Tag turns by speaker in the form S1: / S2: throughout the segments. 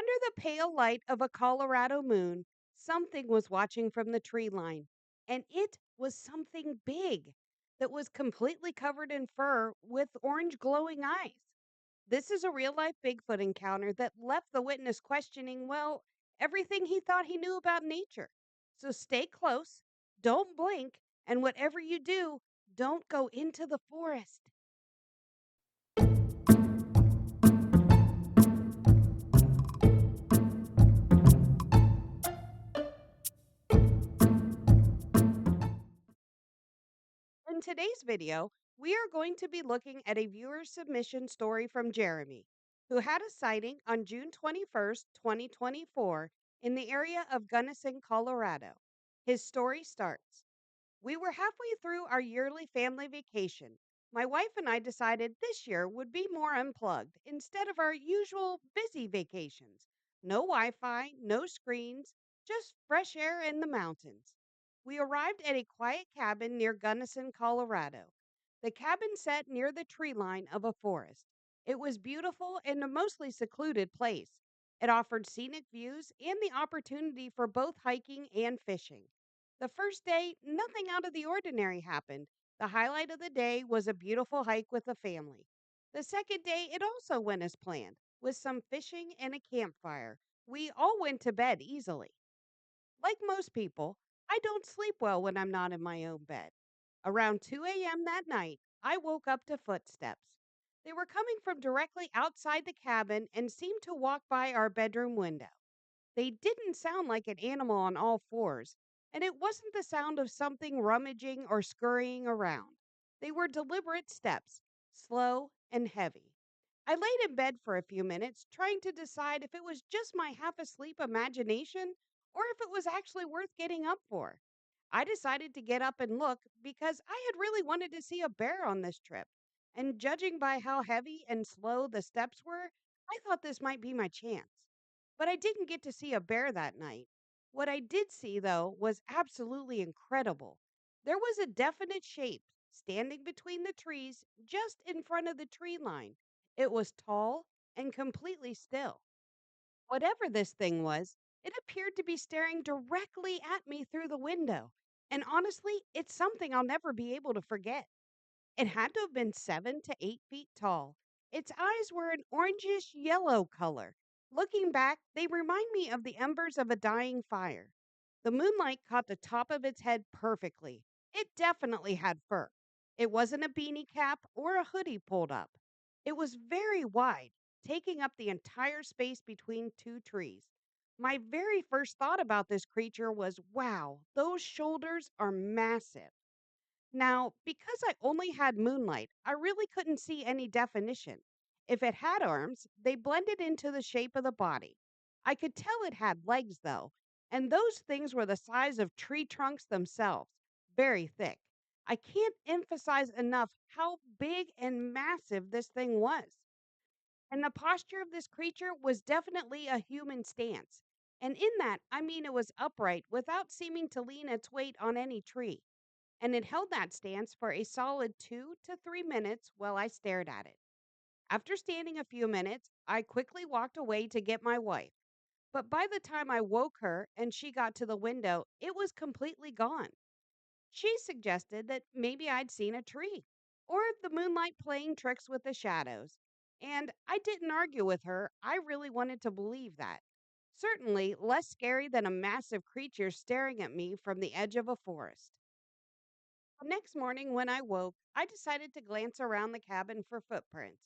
S1: Under the pale light of a Colorado moon, something was watching from the tree line, and it was something big that was completely covered in fur with orange glowing eyes. This is a real life Bigfoot encounter that left the witness questioning, well, everything he thought he knew about nature. So stay close, don't blink, and whatever you do, don't go into the forest. In today's video, we are going to be looking at a viewer submission story from Jeremy, who had a sighting on June 21st, 2024, in the area of Gunnison, Colorado. His story starts. We were halfway through our yearly family vacation. My wife and I decided this year would be more unplugged instead of our usual busy vacations. No Wi Fi, no screens, just fresh air in the mountains. We arrived at a quiet cabin near Gunnison, Colorado. The cabin sat near the tree line of a forest. It was beautiful and a mostly secluded place. It offered scenic views and the opportunity for both hiking and fishing. The first day, nothing out of the ordinary happened. The highlight of the day was a beautiful hike with the family. The second day, it also went as planned, with some fishing and a campfire. We all went to bed easily. Like most people, I don't sleep well when I'm not in my own bed. Around 2 a.m. that night, I woke up to footsteps. They were coming from directly outside the cabin and seemed to walk by our bedroom window. They didn't sound like an animal on all fours, and it wasn't the sound of something rummaging or scurrying around. They were deliberate steps, slow and heavy. I laid in bed for a few minutes, trying to decide if it was just my half asleep imagination or if it was actually worth getting up for. I decided to get up and look because I had really wanted to see a bear on this trip. And judging by how heavy and slow the steps were, I thought this might be my chance. But I didn't get to see a bear that night. What I did see, though, was absolutely incredible. There was a definite shape standing between the trees just in front of the tree line. It was tall and completely still. Whatever this thing was, it appeared to be staring directly at me through the window. And honestly, it's something I'll never be able to forget. It had to have been 7 to 8 feet tall. Its eyes were an orangish yellow color. Looking back, they remind me of the embers of a dying fire. The moonlight caught the top of its head perfectly. It definitely had fur. It wasn't a beanie cap or a hoodie pulled up. It was very wide, taking up the entire space between two trees. My very first thought about this creature was wow, those shoulders are massive. Now, because I only had moonlight, I really couldn't see any definition. If it had arms, they blended into the shape of the body. I could tell it had legs, though, and those things were the size of tree trunks themselves, very thick. I can't emphasize enough how big and massive this thing was. And the posture of this creature was definitely a human stance. And in that, I mean it was upright without seeming to lean its weight on any tree, and it held that stance for a solid 2 to 3 minutes while I stared at it. After standing a few minutes, I quickly walked away to get my wife. But by the time I woke her and she got to the window, it was completely gone. She suggested that maybe I'd seen a tree or the moonlight playing tricks with the shadows. And I didn't argue with her. I really wanted to believe that. Certainly less scary than a massive creature staring at me from the edge of a forest. The next morning, when I woke, I decided to glance around the cabin for footprints.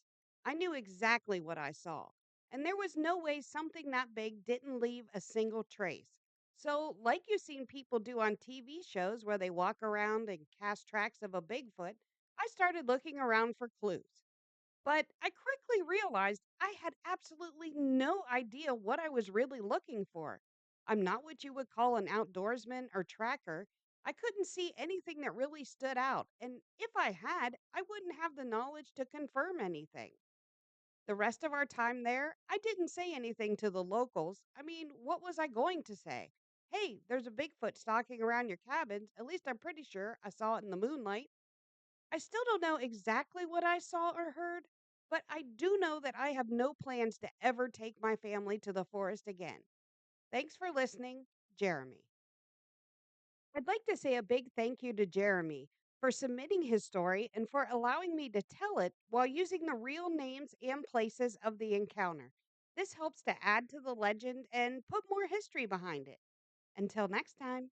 S1: I knew exactly what I saw, and there was no way something that big didn't leave a single trace. So, like you've seen people do on TV shows where they walk around and cast tracks of a Bigfoot, I started looking around for clues. But I quickly realized I had absolutely no idea what I was really looking for. I'm not what you would call an outdoorsman or tracker. I couldn't see anything that really stood out. And if I had, I wouldn't have the knowledge to confirm anything. The rest of our time there, I didn't say anything to the locals. I mean, what was I going to say? Hey, there's a Bigfoot stalking around your cabins. At least I'm pretty sure I saw it in the moonlight. I still don't know exactly what I saw or heard, but I do know that I have no plans to ever take my family to the forest again. Thanks for listening, Jeremy. I'd like to say a big thank you to Jeremy for submitting his story and for allowing me to tell it while using the real names and places of the encounter. This helps to add to the legend and put more history behind it. Until next time.